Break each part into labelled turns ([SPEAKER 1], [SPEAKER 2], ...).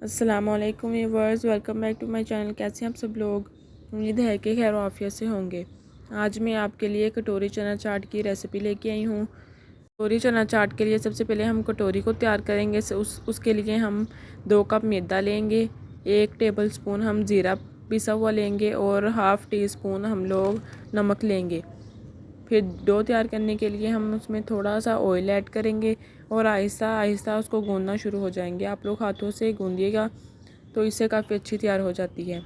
[SPEAKER 1] अस्सलामुअलैकुम viewers, welcome back to my channel. कैसे हैं आप सब लोग? उम्मीद है कि खैर आफियत से होंगे। आज मैं आपके लिए कटोरी चना चाट की रेसिपी लेके आई हूँ। कटोरी चना चाट के लिए सबसे पहले हम कटोरी को तैयार करेंगे। उसके लिए हम 2 कप मैदा लेंगे, 1 टेबल स्पून हम ज़ीरा पिसा हुआ लेंगे और हाफ़ टी स्पून हम लोग नमक लेंगे। फिर डो तैयार करने के लिए हम उसमें थोड़ा सा ऑयल ऐड करेंगे और आहिस्ता आहिस्ता उसको गूंदना शुरू हो जाएंगे। आप लोग हाथों से गूंदिएगा तो इससे काफ़ी अच्छी तैयार हो जाती है।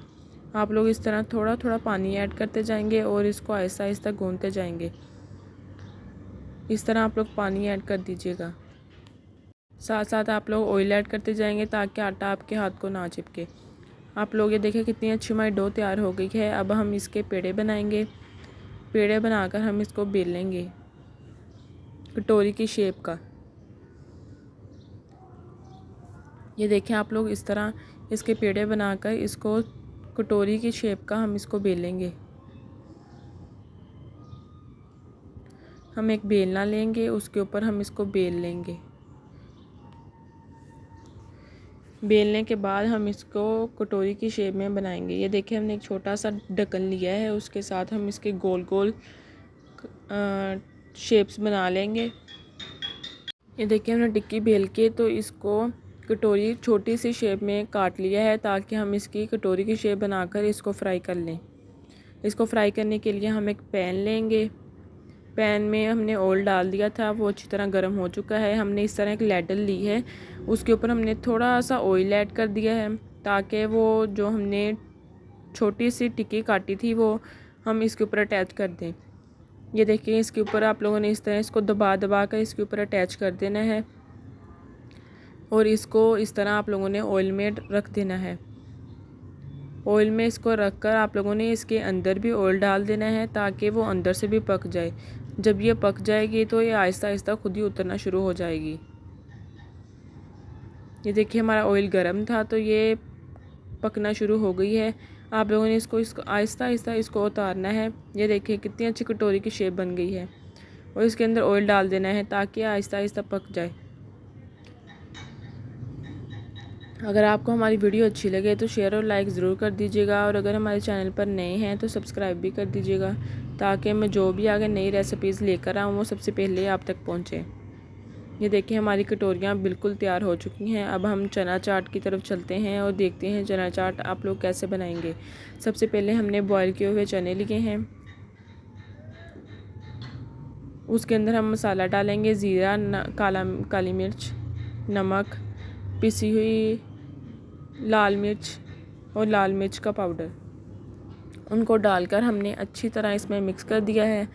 [SPEAKER 1] आप लोग इस तरह थोड़ा थोड़ा पानी ऐड करते जाएंगे और इसको आहिस्ता आहिस्ता गूंदते जाएंगे। इस तरह आप लोग पानी ऐड कर दीजिएगा। साथ साथ आप लोग ऑयल ऐड करते जाएंगे ताकि आटा आपके हाथ को ना चिपके। आप लोग ये देखें कितनी अच्छी हमारी डो तैयार हो गई है। अब हम इसके पेड़े बनाएंगे। पेड़े बनाकर हम इसको बेल लेंगे कटोरी की शेप का। ये देखें आप लोग इस तरह इसके पेड़े बनाकर इसको कटोरी की शेप का हम इसको बेलेंगे। हम एक बेलना लेंगे, उसके ऊपर हम इसको बेल लेंगे। बेलने के बाद हम इसको कटोरी की शेप में बनाएंगे। ये देखिए हमने एक छोटा सा ढक्कन लिया है, उसके साथ हम इसके गोल गोल शेप्स बना लेंगे। ये देखिए हमने टिक्की बेल के तो इसको कटोरी छोटी सी शेप में काट लिया है ताकि हम इसकी कटोरी की शेप बनाकर इसको फ्राई कर लें। इसको फ्राई करने के लिए हम एक पैन लेंगे। पैन में हमने ऑयल डाल दिया था, वो अच्छी तरह गर्म हो चुका है। हमने इस तरह एक लैडल ली है, उसके ऊपर हमने थोड़ा सा ऑयल ऐड कर दिया है ताकि वो जो हमने छोटी सी टिक्की काटी थी वो हम इसके ऊपर अटैच कर दें। ये देखिए इसके ऊपर आप लोगों ने इस तरह इसको दबा दबा कर इसके ऊपर अटैच कर देना है और इसको इस तरह आप लोगों ने ऑयल में रख देना है। ऑयल में इसको रख कर आप लोगों ने इसके अंदर भी ऑयल डाल देना है ताकि वो अंदर से भी पक जाए। जब ये पक जाएगी तो ये आहिस्ता आहिस्ता खुद ही उतरना शुरू हो जाएगी। ये देखिए हमारा ऑयल गर्म था तो ये पकना शुरू हो गई है। आप लोगों ने इसको आहिस्ता आहिस्ता इसको उतारना है। ये देखिए कितनी अच्छी कटोरी की शेप बन गई है और इसके अंदर ऑयल डाल देना है ताकि आहिस्ता आहिस्ता पक जाए। अगर आपको हमारी वीडियो अच्छी लगे तो शेयर और लाइक ज़रूर कर दीजिएगा और अगर हमारे चैनल पर नए हैं तो सब्सक्राइब भी कर दीजिएगा ताकि मैं जो भी आगे नई रेसिपीज़ लेकर आऊँ वो सबसे पहले आप तक पहुँचे। ये देखिए हमारी कटोरियाँ बिल्कुल तैयार हो चुकी हैं। अब हम चना चाट की तरफ चलते हैं और देखते हैं चना चाट आप लोग कैसे बनाएंगे। सबसे पहले हमने बॉयल किए हुए चने लिए हैं, उसके अंदर हम मसाला डालेंगे, ज़ीरा, काली मिर्च, नमक, पिसी हुई लाल मिर्च और लाल मिर्च का पाउडर। उनको डालकर हमने अच्छी तरह इसमें मिक्स कर दिया है।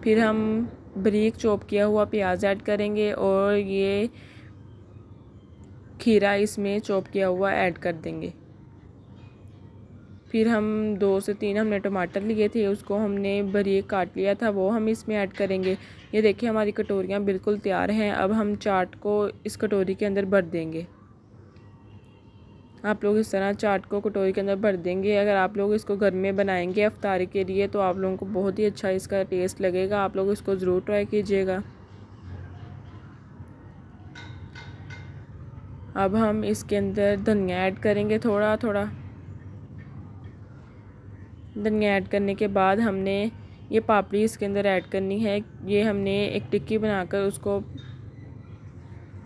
[SPEAKER 1] फिर हम बारीक चॉप किया हुआ प्याज ऐड करेंगे और ये खीरा इसमें चॉप किया हुआ ऐड कर देंगे। फिर हम 2 से 3 हमने टमाटर लिए थे, उसको हमने बारीक काट लिया था, वो हम इसमें ऐड करेंगे। ये देखिए हमारी कटोरियाँ बिल्कुल तैयार हैं। अब हम चाट को इस कटोरी के अंदर भर देंगे। आप लोग इस तरह चाट को कटोरी के अंदर भर देंगे। अगर आप लोग इसको घर में बनाएंगे इफ्तारी के लिए तो आप लोगों को बहुत ही अच्छा इसका टेस्ट लगेगा। आप लोग इसको ज़रूर ट्राई कीजिएगा। अब हम इसके अंदर धनिया ऐड करेंगे थोड़ा थोड़ा। धनिया ऐड करने के बाद हमने ये पापड़ी इसके अंदर ऐड करनी है। ये हमने एक टिक्की बनाकर उसको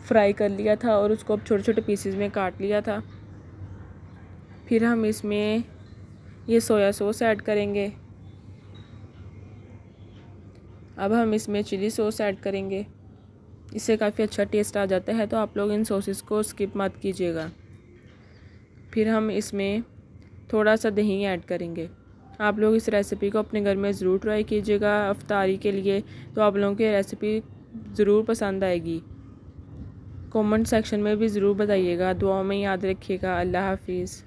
[SPEAKER 1] फ्राई कर लिया था और उसको अब छोटे छोटे पीसेस में काट लिया था। फिर हम इसमें ये सोया सॉस ऐड करेंगे। अब हम इसमें चिली सॉस ऐड करेंगे, इससे काफ़ी अच्छा टेस्ट आ जाता है, तो आप लोग इन सॉसेस को स्किप मत कीजिएगा। फिर हम इसमें थोड़ा सा दही ऐड करेंगे। आप लोग इस रेसिपी को अपने घर में ज़रूर ट्राई कीजिएगा इफ्तारी के लिए, तो आप लोगों की रेसिपी ज़रूर पसंद आएगी। कमेंट सेक्शन में भी ज़रूर बताइएगा। दुआ में याद रखिएगा। अल्लाह हाफिज़।